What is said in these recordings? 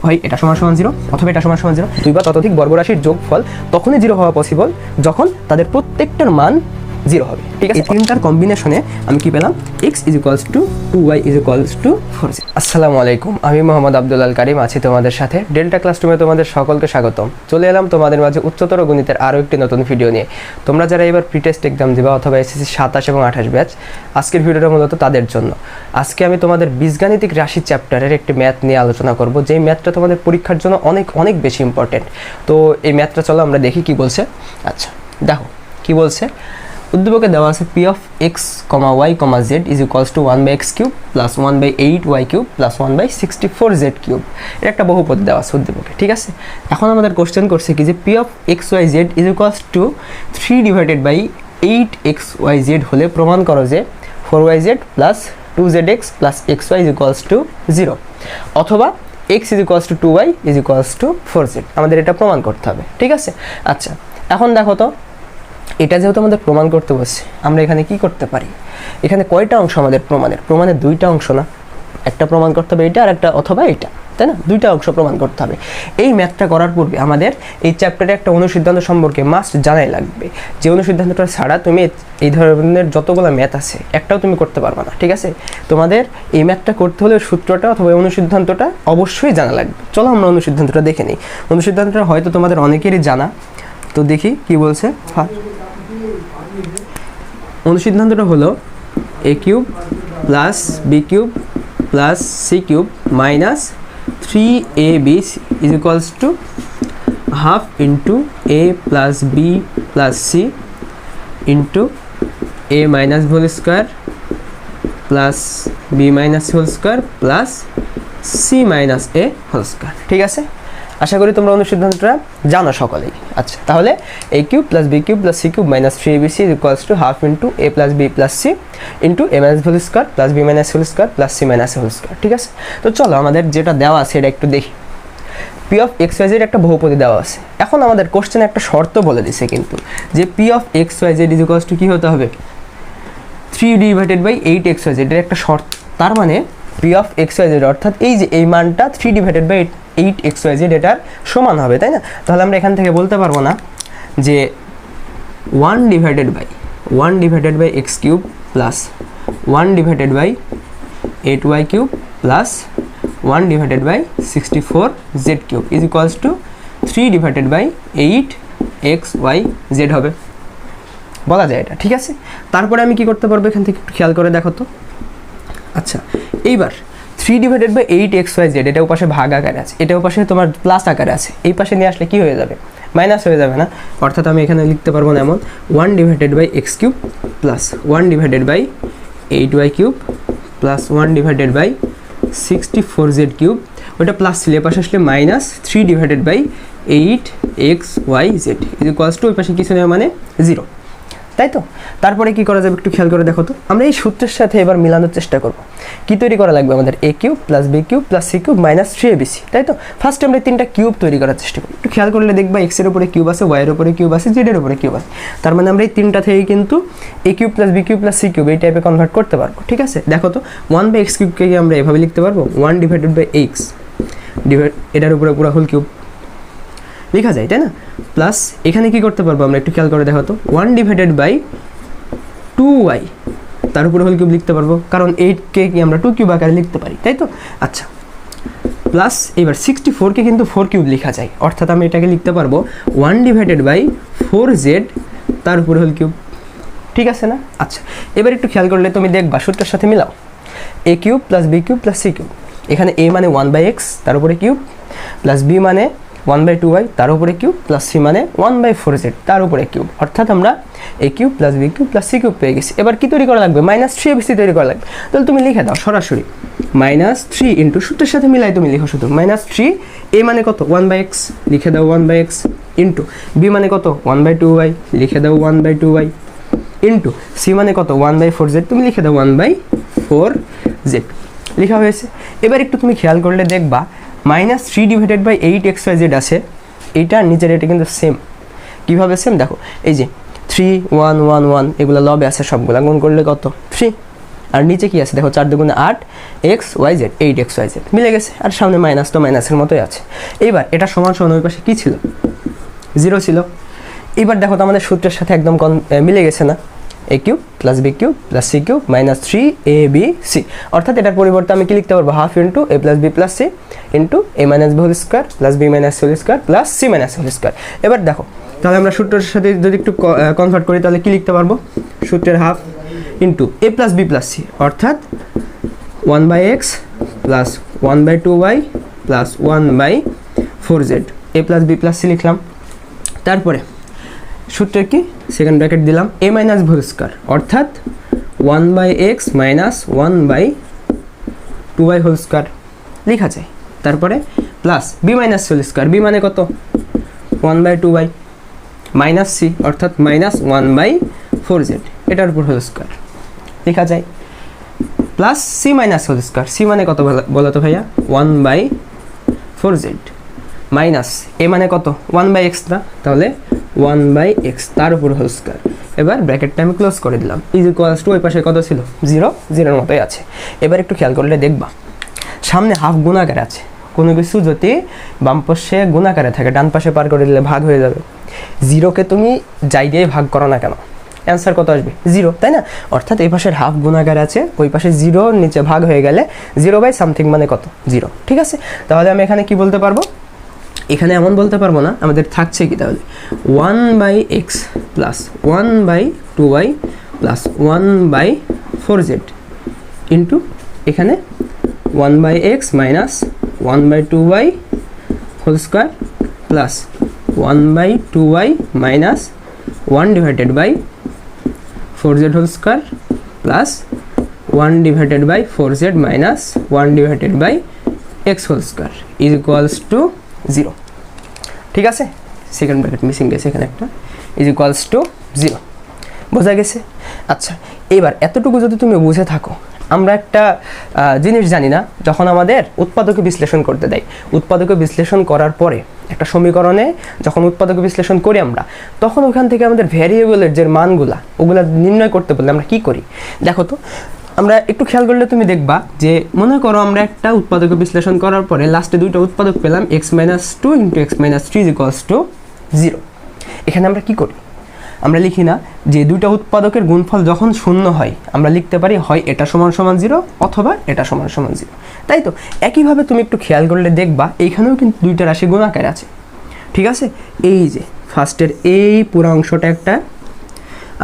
হয় এটা সমান সমান 0 অথবা এটা সমান সমান 0। দুই বা ততোধিক বর্গরাশির যোগফল তখনই 0 হওয়া পসিবল যখন তাদের প্রত্যেকটার মান 0 হবে। ঠিক আছে, এই তিনটার কম্বিনেশনে আমি কি পেলাম, x = 2y = 4z। আসসালামু আলাইকুম, আমি মোহাম্মদ আব্দুল আল কারিম আছি তোমাদের সাথে। ডেল্টা ক্লাসরুমে তোমাদের সকলকে স্বাগতম। চলে এলাম তোমাদের মাঝে উচ্চতর গণিতের আরও একটি নতুন ভিডিও নিয়ে। তোমরা যারা এবার প্রি টেস্ট এক্সাম দিবা অথবা এসএসসি 27 এবং 28 ব্যাচ, আজকের ভিডিওটা মূলত তাদের জন্য। আজকে আমি তোমাদের বীজগাণিতিক রাশি চ্যাপ্টারের একটি ম্যাথ নিয়ে আলোচনা করব, যেই ম্যাথটা তোমাদের পরীক্ষার জন্য অনেক অনেক বেশি ইম্পর্টেন্ট। তো এই ম্যাথটা চলো আমরা দেখি কি বলছে। আচ্ছা দেখো কি বলছে। উদ্দীপকে দেওয়া আছে p of x, y, z = 1/x³ + 1/8y³ + 1/64z³ এটা একটা বহুপদ দেওয়া আছে উদ্দীপকে। ঠিক আছে, এখন আমাদের কোশ্চেন করছে কি যে p of x, y, z = 3/8xyz হলে প্রমাণ করো যে 4yz + 2zx + xy = 0 অথবা x = 2y = 4z। আমাদের এটা প্রমাণ করতে হবে। ঠিক আছে, আচ্ছা এখন দেখো তো, এটা যেহেতু আমাদের প্রমাণ করতে বসছে, আমরা এখানে কি করতে পারি। এখানে কয়টা অংশ আমাদের প্রমাণের দুইটা অংশ না, একটা প্রমাণ করতে হবে এটা আর একটা অথবা এটা, তাই না? দুইটা অংশ প্রমাণ করতে হবে। এই ম্যাথটা করার পূর্বে আমাদের এই চ্যাপ্টারে একটা অনুসিদ্ধান্ত সম্পর্কে মাস্ট জানাই লাগবে। যে অনুসিদ্ধান্তটা ছাড়া তুমি এই ধরনের যতগুলো ম্যাথ আছে একটাও তুমি করতে পারবে না। ঠিক আছে, তোমাদের এই ম্যাথটা করতে হলে সূত্রটা অথবা অনুসিদ্ধান্তটা অবশ্যই জানা লাগবে। চলো আমরা অনুসিদ্ধান্তটা দেখে নিই। অনুসিদ্ধান্তটা হয়তো তোমাদের অনেকেরই জানা, তো দেখি কি বলছে। অনুসিদ্ধান্তটা হলো a³ + b³ + c³ - 3ab = ½ a + b + c a - whole square + b - whole square + c - a whole square। ঠিক আছে, আশা করি তোমরা অনুসিদ্ধান্তটা জানো সকলেই। আচ্ছা তাহলে a³ + b³ + c³ - 3abc = ½ a + b + c a - whole square + b - whole square + c - whole square। ঠিক আছে, তো চলো আমাদের যেটা দেওয়া আছে এটা একটু দেখি। p of x, y, z একটা বহুপদী দেওয়া আছে। এখন আমাদের কোশ্চেনে একটা শর্ত বলে দিছে কিন্তু, যে p of x, y, z = কি হতে হবে, 3/8xyz এর একটা শর্ত। তার মানে p of x, y, z অর্থাৎ এই যে এই মানটা 3/8xyz এটার সমান হবে, তাই না? তাহলে আমরা এখান থেকে বলতে পারবো না যে 1/x³ + 1/8y³ + 1/64z³ = 3/8xyz হবে, বলা যায় এটা। ঠিক আছে, তারপরে আমি কি করতে পারবো এখান থেকে একটু খেয়াল করে দেখো তো। আচ্ছা এইবার 3/8xyz এটা ওপাশে ভাগ আকারে আছে, এটা ওপাশে তোমার প্লাস আকারে আছে, এই পাশে নিয়ে আসলে কি হয়ে যাবে, মাইনাস হয়ে যাবে না? অর্থাৎ আমি এখানে লিখতে পারবো না এমন 1/x³ + 1/8y³ + 1/64z³ ওইটা প্লাস ছিল, এ পাশে আসলে -3/8xyz = ওই পাশে কিছু নেই মানে 0, তাই তো? তারপরে কি করা যাবে একটু খেয়াল করে দেখো তো। আমরা এই সূত্রের সাথে এবার মিলানোর চেষ্টা করব। কি তৈরি করা লাগবে আমাদের, a³ + b³ + c³ - 3abc, তাই তো? ফার্স্টে আমরা তিনটা কিউব তৈরি করার চেষ্টা করি। একটু খেয়াল করলে দেখবা x এর উপরে কিউব আছে, y এর উপরে কিউব আছে, z এর উপরে কিউব আছে। তার মানে আমরা এই তিনটা থেকে কিন্তু a³ + b³ + c³ এই টাইপে কনভার্ট করতে পারবো। ঠিক আছে, দেখো তো 1/x³ কে আমরা এভাবে লিখতে পারবো 1/x এটার উপরে পুরো হোল কিউব লেখা যায়, তাই না? প্লাস এখানে কি করতে পারবো আমরা একটু খেয়াল করে দেখো তো 1/2y তার উপরে হোল কিউব লিখতে পারবো, কারণ 8কে কি আমরা 2 কিউব আকারে লিখতে পারি, তাই তো? আচ্ছা প্লাস এবার 64কে কিন্তু 4 কিউব লেখা যায়, অর্থাৎ আমি এটাকে লিখতে পারবো 1/4z তার উপরে হোল কিউব। ঠিক আছে না? আচ্ছা এবার একটু খেয়াল করলে তুমি দেখবা সূত্রের সাথে মিলাও, a³ + b³ + c³ এখানে a মানে 1/x তার উপরে কিউব, প্লাস b মানে 1/2y তার উপরে কিউব, প্লাস c মানে 1/4z তার উপরে কিউব, অর্থাৎ আমরা a³ + b³ + c³ পেয়ে গেছি। এবার কি তৈরি করা লাগবে, -3abc তৈরি করা লাগবে। তাহলে তুমি লিখে দাও সরাসরি -3 সূত্রের সাথে মিলাই তুমি লিখো শুধু -3, a মানে কত 1/x লিখে দাও 1/x, b মানে কত 1/2y লিখে দাও 1/2y, c মানে কত 1/4z তুমি লিখে দাও 1/4z লেখা হয়েছে। এবার একটু তুমি খেয়াল করলে দেখবা -3/8xyz আছে, এইটা নিচের এটা কিন্তু সেম। কিভাবে সেম দেখো, এই যে 3 1 1 1 এগুলো লবে আছে, সবগুলো গুণ করলে কত 3, আর নিচে কি আছে দেখো, 4 দুগুণে 8 এক্স ওয়াই জেড, 8xyz মিলে গেছে। আর সামনে মাইনাস তো মাইনাসের মতোই আছে। এবার এটা সমান সমান ওই পাশে কী ছিল, 0 ছিল। এবার দেখো তো আমাদের সূত্রের সাথে একদম মিলে গেছে না, a cube plus B cube plus C cube minus 3abc, অর্থাৎ এটার পরিবর্তে আমি কি লিখতে পারবো, half into A plus B plus C into A minus B whole square plus B minus whole square plus C minus whole square. এবার দেখো তাহলে আমরা সূত্রের সাথে যদি একটু কনভার্ট করি তাহলে কি লিখতে পারবো, সূত্রের half into A plus B plus C, অর্থাৎ 1/x plus 1/2y plus 1/4z, A plus B plus C লিখলাম। তারপরে সূত্রের কি সেকেন্ড ব্র্যাকেট দিলাম A minus B whole square, অর্থাৎ 1/x minus 1/2y whole square লেখা যায়। তারপরে plus B minus whole square, B মানে কত 1/2y মাইনাস সি, অর্থাৎ মাইনাস 1/4z, এটার উপর হোল স্কোয়ার লেখা যায়। Plus C minus whole square, C মানে কত বলো তো ভাইয়া 1/4z মাইনাস এ মানে কত 1/x না, তাহলে 1/x তার উপর হোল স্কোয়ার। এবার ব্র্যাকেটটা আমি ক্লোজ করে দিলাম, ইজ ইকুয়ালস টু ওই পাশে কত ছিল 0, 0-এর মতোই আছে। এবার একটু খেয়াল করলে দেখবা সামনে হাফ গুণাকার আছে, কোনো কিছু যদি বাম পাশে গুণাকারে থাকে ডান পাশে পার করে দিলে ভাগ হয়ে যাবে। 0কে তুমি যাই দিয়ে ভাগ করো না কেন, অ্যান্সার কত আসবে 0, তাই না? অর্থাৎ এই পাশের হাফ গুণাকার আছে, ওই পাশে 0 নিচে ভাগ হয়ে গেলে 0/something মানে কত 0, ঠিক আছে? তাহলে আমি এখানে কি বলতে পারবো, এখানে এমন বলতে পারবো না, আমাদের থাকছে কি তাহলে 1/x plus 1/2y plus 1/4z into এখানে 1/x minus 1/2y whole square plus 1/2y minus 1/4z whole square plus 1/4z minus 1/x whole square is equals to 0, ঠিক আছে? সেকেন্ড ব্র্যাকেট মিসিং গেছে এখানে একটা, ইজ ইকুয়ালস টু 0, বোঝা গেছে? আচ্ছা, এবার এতটুকু যদি তুমি বুঝে থাকো, আমরা একটা জিনিস জানি না, যখন আমাদের উৎপাদকে বিশ্লেষণ করতে দেয়, উৎপাদকে বিশ্লেষণ করার পরে একটা সমীকরণে যখন উৎপাদকে বিশ্লেষণ করি আমরা, তখন ওখান থেকে আমাদের ভ্যারিয়েবলের যে মানগুলা ওগুলা নির্ণয় করতে বললে আমরা কি করি দেখো তো। আমরা একটু খেয়াল করলে তুমি দেখবা যে মনে করো আমরা একটা উৎপাদকে বিশ্লেষণ করার পরে লাস্টে দুইটা উৎপাদক পেলাম x-2 into x-3 equals to 0। এখানে আমরা কি করি, আমরা লিখি না যে দুইটা উৎপাদকের গুণফল যখন শূন্য হয় আমরা লিখতে পারি হয় এটা সমান সমান 0 অথবা এটা সমান সমান 0, তাই তো? একইভাবে তুমি একটু খেয়াল করলে দেখবা এইখানেও কিন্তু দুইটা রাশি গুণাকার আছে, ঠিক আছে? এই যে ফার্স্টের এই পুরো অংশটা একটা,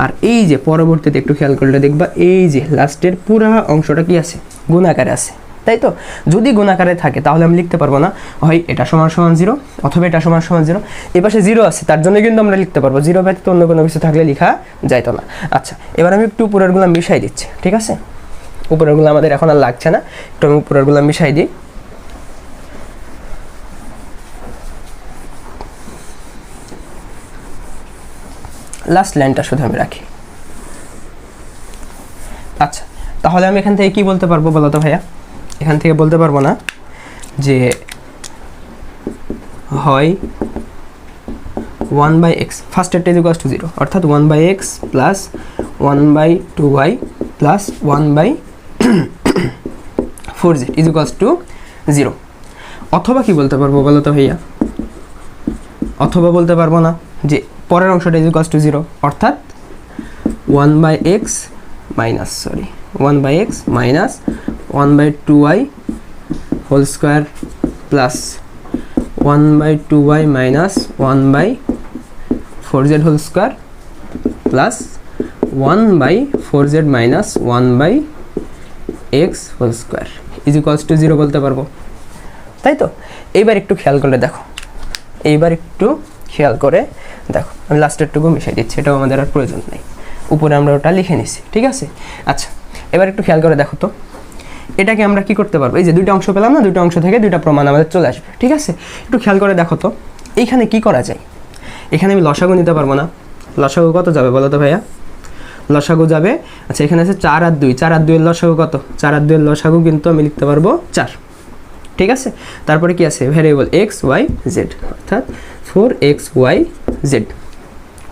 আর এই যে পরবর্তীতে একটু খেয়াল করলে দেখবা এই যে লাস্টের পুরা অংশটা কি আছে গুণাকারে আছে, তাই তো? যদি গুণাকারে থাকে তাহলে আমি লিখতে পারবো না হয় এটা সমান সমান 0 অথবা এটা সমান সমান 0, এই পাশে 0 আছে তার জন্য কিন্তু আমরা লিখতে পারবো, 0 ব্যতীত অন্য কোনো কিছু থাকলে লেখা যাইতো না। আচ্ছা, এবার আমি একটু উপরেরগুলো মিশাই দিচ্ছি, ঠিক আছে? উপরেরগুলো আমাদের এখন আর লাগছে না, একটু আমি উপরেরগুলো মিশাই দিই। লাস্ট লাইনটা শুধু আমি রাখি। আচ্ছা, তাহলে আমি এখান থেকে কি বলতে পারবো বলো তো ভাইয়া? এখান থেকে বলতে পারবো না যে হয় 1/x ফার্স্ট এর ইকুয়ালস টু 0, অর্থাৎ 1/x plus 1/2y plus 1/4z is equals to 0। অথবা কি বলতে পারবো বলো তো ভাইয়া? অথবা বলতে পারবো না যে পরের অংশটা ইজ ইকুয়ালস টু 0, অর্থাৎ 1/x minus 1/2y whole square plus 1/2y minus 1/4z whole square plus 1/4z minus 1/x whole square is equals to 0 বলতে পারবো, তাই তো? এইবার একটু খেয়াল করলে দেখো, আমি লাস্টেরটুকু মিশিয়ে দিচ্ছি, এটাও আমাদের আর প্রয়োজন নেই, উপরে আমরা ওটা লিখে নিছি, ঠিক আছে? আচ্ছা, এবার একটু খেয়াল করে দেখো তো, এটাকে আমরা কি করতে পারবো? এই যে দুইটা অংশ পেলাম না, দুইটা অংশ থেকে দুইটা প্রমাণ আমাদের চলে আসবে, ঠিক আছে? একটু খেয়াল করে দেখো তো এইখানে কি করা যায়। এখানে আমি লসাগু নিতে পারবো না, লসাগু কত যাবে বলো তো ভাইয়া? লসাগু যাবে, আচ্ছা এখানে আছে 4 আর 2, 4 আর 2 এর লসাগু কত? 4 আর 2 এর লসাগু কিন্তু আমি লিখতে পারবো 4, ঠিক আছে? তারপরে কি আছে ভ্যারিয়েবল x y z, অর্থাৎ 4xyz,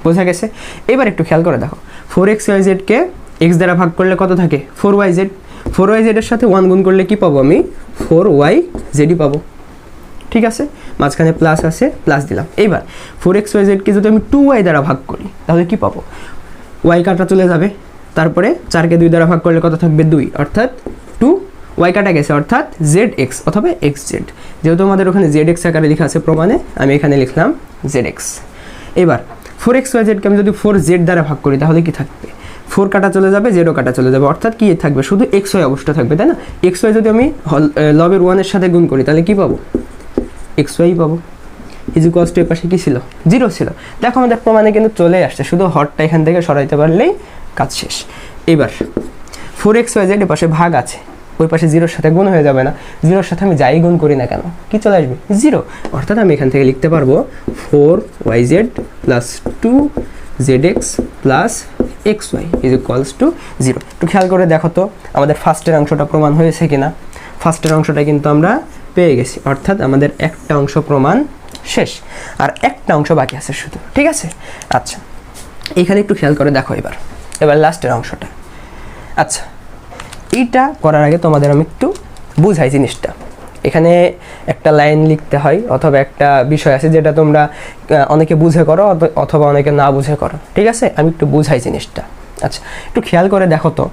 বোঝা গেছে? এবার একটু খেয়াল করে দেখো 4xyz কে এক্স দ্বারা ভাগ করলে কত থাকে 4yz, 4yz এর সাথে 1 গুণ করলে কি পাবো আমি 4yzই পাবো। ঠিক আছে, মাঝখানে প্লাস আছে, প্লাস দিলাম। এইবার 4xyz কে যদি আমি 2y দ্বারা ভাগ করি তাহলে কি পাবো, y কাটা চলে যাবে, তারপরে 4কে 2 দ্বারা ভাগ করলে কত থাকবে 2, অর্থাৎ 2, y কাটা গেছে অর্থাৎ zx অথবা xz। যেহেতু আমাদের ওখানে zx আকারে লেখা আছে প্রমাণে, আমি এখানে লিখলাম zx। এবার 4xyz কে আমি যদি 4z দ্বারা ভাগ করি তাহলে কি থাকবে, 4 কাটা চলে যাবে, 0 কাটা চলে যাবে, অর্থাৎ কি থাকবে শুধু xy অবস্থা থাকবে, তাই না। xy যদি আমি লবের 1 এর সাথে গুণ করি তাহলে কি পাবো, xy পাবো। ইকুয়ালস টু এর পাশে কি ছিল 0 ছিল। দেখো আমাদের প্রমাণে কিন্তু চলে আসছে, শুধু হরটা এখান থেকে সরাইতে পারলেই কাজ শেষ। এবার 4xyz এর পাশে ভাগ আছে, ওই পাশে 0 এর সাথে গুণ হয়ে যাবে না, 0 এর সাথে আমি যাই গুণ করি না কেন কি চলে আসবে 0, অর্থাৎ আমি এখান থেকে লিখতে পারবো 4yz plus 2zx plus xy equals to 0। একটু খেয়াল করে দেখো তো আমাদের ফার্স্টের অংশটা প্রমাণ হয়েছে কিনা। ফার্স্টের অংশটা কিন্তু আমরা পেয়ে গেছি, অর্থাৎ আমাদের একটা অংশ প্রমাণ শেষ, আর একটা অংশ বাকি আছে শুধু। ঠিক আছে, আচ্ছা এখানে একটু খেয়াল করে দেখো এবার লাস্টের অংশটা। আচ্ছা এইটা করার আগে তোমাদের আমি একটু বুঝাই জিনিসটা। এখানে একটা লাইন লিখতে হয় অথবা একটা বিষয় আছে যেটা তোমরা অনেকে বুঝে করো অথবা অনেকে না বুঝে করো। ঠিক আছে, আমি একটু বুঝাই জিনিসটা। আচ্ছা একটু খেয়াল করে দেখো তো,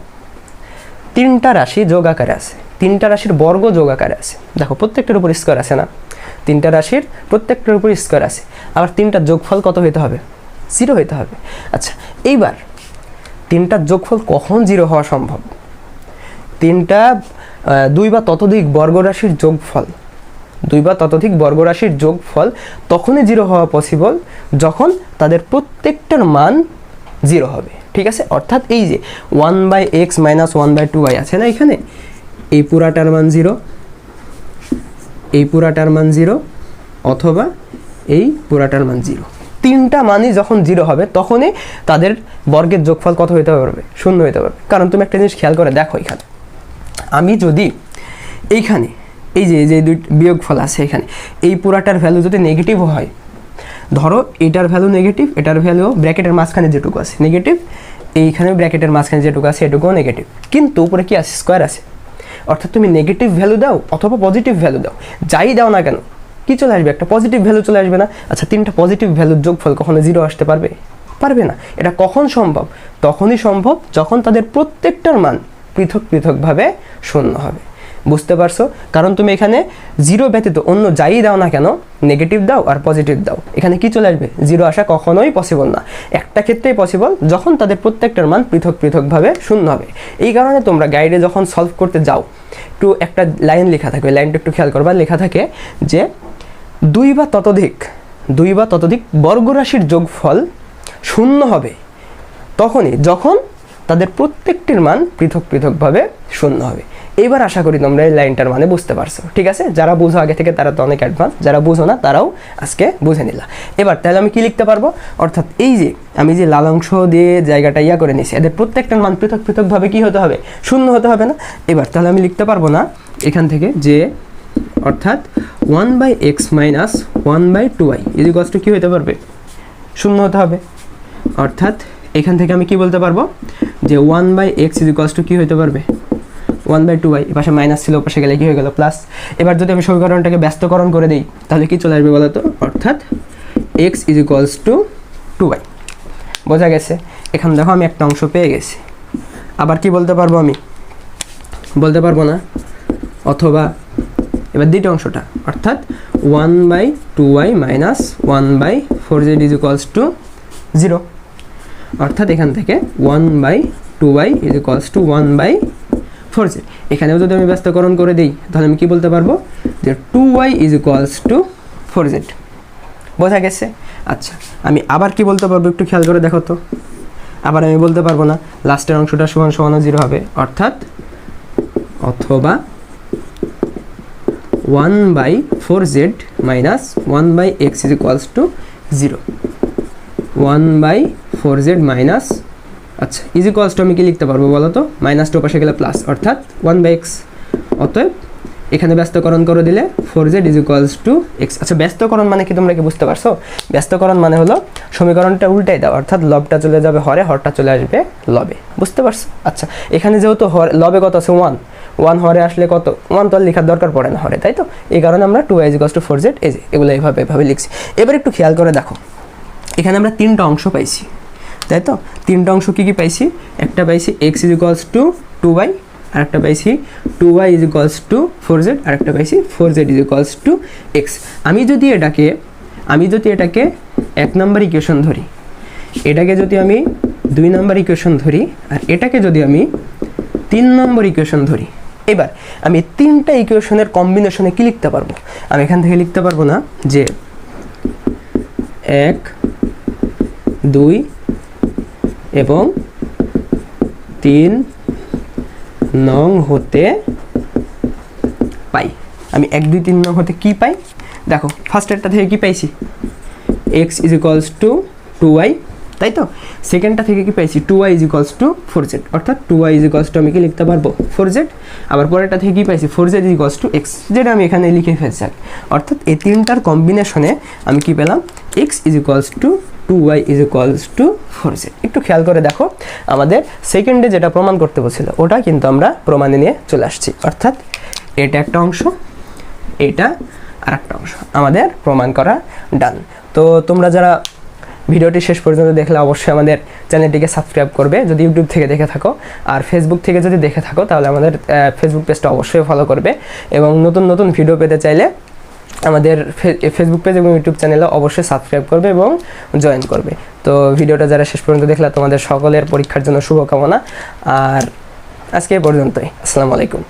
3টা রাশি যোগ আকারে আছে, 3টা রাশির বর্গ যোগ আকারে আছে। দেখো প্রত্যেকটার উপর স্কোয়ার আছে না, 3টা রাশির প্রত্যেকটার উপর স্কোয়ার আছে, আবার 3টার যোগফল কত হইতে হবে 0 হইতে হবে। আচ্ছা এইবার 3টার যোগফল কখন 0 হওয়া সম্ভব, 3টা 2 বা ততোধিক বর্গরাশির যোগফল, 2 বা ততোধিক বর্গরাশির যোগফল তখনই 0 হওয়া পসিবল যখন তাদের প্রত্যেকটার মান 0 হবে। ঠিক আছে, অর্থাৎ এই যে 1/x মাইনাস 1/2y আছে না, এখানে এই পুরাটার মান 0, এই পুরাটার মান 0 অথবা এই পুরাটার মান 0, 3টা মানই যখন 0 হবে তখনই তাদের বর্গের যোগফল কত হইতে পারবে 0 হইতে পারবে। কারণ তুমি একটা জিনিস খেয়াল করে দেখো, এখানে আমি যদি এইখানে এই যে দুই বিয়োগফল আছে এখানে, এই পুরাটার ভ্যালু যদি নেগেটিভ হয়, ধরো এটার ভ্যালু নেগেটিভ, এটার ভ্যালু ব্র্যাকেটের মাঝখানে যেটুকু আছে নেগেটিভ, এইখানে ব্র্যাকেটের মাঝখানে যেটুকু আছে এটুকুও নেগেটিভ, কিন্তু উপরে কি আছে স্কোয়ার আছে, অর্থাৎ তুমি নেগেটিভ ভ্যালু দাও অথবা পজিটিভ ভ্যালু দাও, যাই দাও না কেন কি চলে আসবে, একটা পজিটিভ ভ্যালু চলে আসবে না। আচ্ছা 3টা পজিটিভ ভ্যালুর যোগফল কখনো 0 আসতে পারবে, পারবে না। এটা কখন সম্ভব, তখনই সম্ভব যখন তাদের প্রত্যেকটার মান পৃথক পৃথকভাবে 0 হবে। বুঝতে পারছো, কারণ তুমি এখানে 0 ব্যতীত অন্য যাই দাও না কেন, নেগেটিভ দাও আর পজিটিভ দাও, এখানে কি চলে আসবে 0 আসা কখনোই পসিবল না। একটা ক্ষেত্রেই পসিবল যখন তাদের প্রত্যেকটার মান পৃথক পৃথকভাবে 0 হবে। এই কারণে তোমরা গাইডে যখন সলভ করতে যাও একটু একটা লাইন লেখা থাকে, লাইনটা একটু খেয়াল করবা, লেখা থাকে যে 2 বা ততোধিক বর্গরাশির যোগফল 0 হবে তখনই যখন তাদের প্রত্যেকটির মান পৃথক পৃথকভাবে 0 হবে। এইবার আশা করি তোমরা এই লাইনটার মানে বুঝতে পারছো। ঠিক আছে, যারা বুঝো আগে থেকে তারা তো অনেক অ্যাডভান্স, যারা বুঝো না তারাও আজকে বুঝে নিলা। এবার তাহলে আমি কি লিখতে পারবো, অর্থাৎ এই যে আমি যে লাল অংশ দিয়ে জায়গাটা করে নিয়েছি, এদের প্রত্যেকটার মান পৃথক পৃথকভাবে কি হতে হবে 0 হতে হবে না। এবার তাহলে আমি লিখতে পারবো না এখান থেকে যে অর্থাৎ 1/x minus 1/2y equals to কি হতে পারবে 0 হতে হবে। অর্থাৎ এখান থেকে আমি কি বলতে পারবো যে 1/x ইকুয়ালস টু কি হতে পারবে 1/2y, পাশে মাইনাস ছিল পাশে গেলে কি হয়ে গেল প্লাস। এবার যদি আমি সমীকরণটাকে ব্যস্তকরণ করে দিই তাহলে কি চলে আসবে বলো তো, অর্থাৎ x ইকুয়ালস টু 2y। বোঝা গেছে, এখানে দেখো আমি একটা অংশ পেয়ে গেছি। আবার কি বলতে পারবো, আমি বলতে পারবো না, অথবা এবার দ্বিতীয় অংশটা অর্থাৎ 1/2y minus 1/4z equals to 0, অর্থাৎ এখান থেকে 1/2y ইকুয়ালস টু 1/4z। এখানেও যদি আমি ব্যস্তকরণ করে দিই তাহলে আমি কি বলতে পারবো যে 2y ইকুয়ালস টু 4z। বোঝা গেছে। আচ্ছা আমি আবার কি বলতে পারবো একটু খেয়াল করে দেখো তো, আবার আমি বলতে পারবো না, লাস্টের অংশটা সমান সমান 0 হবে, অর্থাৎ অথবা 1/4z minus 1/x equals to 0, 1/4z minus আচ্ছা ইকুয়ালস টু আমি কি লিখতে পারবো বলো তো, মাইনাস টু পাশে গেলে প্লাস, অর্থাৎ 1/x। অতএব এখানে ব্যস্তকরণ করে দিলে 4z is equals two x. আচ্ছা ব্যস্তকরণ মানে কি তোমরা কি বুঝতে পারছো? ব্যস্তকরণ মানে হলো সমীকরণটা উল্টাই দাও, অর্থাৎ লবটা চলে যাবে হরে, হরটা চলে আসবে লবে। বুঝতে পারছো? আচ্ছা এখানে যেহেতু লবে কত আছে 1, 1 হরে আসলে কত 1 তো আর লেখার দরকার পড়ে না হরে, তাই তো? এই কারণে আমরা 2y is equals two 4z এই যে এগুলো এভাবে লিখছি। এবার একটু খেয়াল করে দেখো, এখানে আমরা তিনটা অংশ পাইছি, তাই তো? তিনটা অংশ কি কি পাইছি? একটা পাইছি x is equals two 2y, আরেকটা পাইছি 2y is equals two 4z, আরেকটা পাইছি 4z is equals two x। আমি যদি এটাকে 1 নম্বর ইকুয়েশন ধরি, এটাকে যদি আমি 2 নম্বর ইকুয়েশন ধরি, আর এটাকে যদি আমি 3 নম্বর ইকুয়েশন ধরি, এবার আমি তিনটা ইকুয়েশনের কম্বিনেশনে কি লিখতে পারবো? আমি এখান থেকে লিখতে পারবো না যে 1, 2 এবং 3 নং হতে পাই। আমি 1, 2, 3 নং হতে কি পাই? দেখো ফার্স্টেরটা থেকে কি পাইছি? x is equals two 2y, তাই তো? সেকেন্ডটা থেকে কি পাইছি? 2y is equals two 4z, অর্থাৎ 2y ইজ ইকুয়ালস টু আমি কি লিখতে পারবো? 4z। আবার পরেরটা থেকে কি পাইছি? 4z is equals two x, যেটা আমি এখানে লিখে ফেলছি। অর্থাৎ এই তিনটার কম্বিনেশনে আমি কি পেলাম? x is equals two 2y is equals two 4z। একটু খেয়াল করে দেখো, আমাদের সেকেন্ডে যেটা প্রমাণ করতে বলছিল ওটা কিন্তু আমরা প্রমাণে নিয়ে চলে আসছি, অর্থাৎ এটা একটা অংশ, এটা আর একটা অংশ আমাদের প্রমাণ করা ডান। তো তোমরা যারা ভিডিওটি শেষ পর্যন্ত দেখলে অবশ্যই আমাদের চ্যানেলটিকে সাবস্ক্রাইব করবে যদি ইউটিউব থেকে দেখে থাকো, আর ফেসবুক থেকে যদি দেখে থাকো তাহলে আমাদের ফেসবুক পেজটা অবশ্যই ফলো করবে, এবং নতুন ভিডিও পেতে চাইলে আমাদের ফেসবুক পেজ এবং ইউটিউব চ্যানেলে অবশ্যই সাবস্ক্রাইব করবে এবং জয়েন করবে। তো ভিডিওটা যারা শেষ পর্যন্ত দেখলে তোমাদের সকলের পরীক্ষার জন্য শুভকামনা, আর আজকে এই পর্যন্তই। আসসালামু আলাইকুম।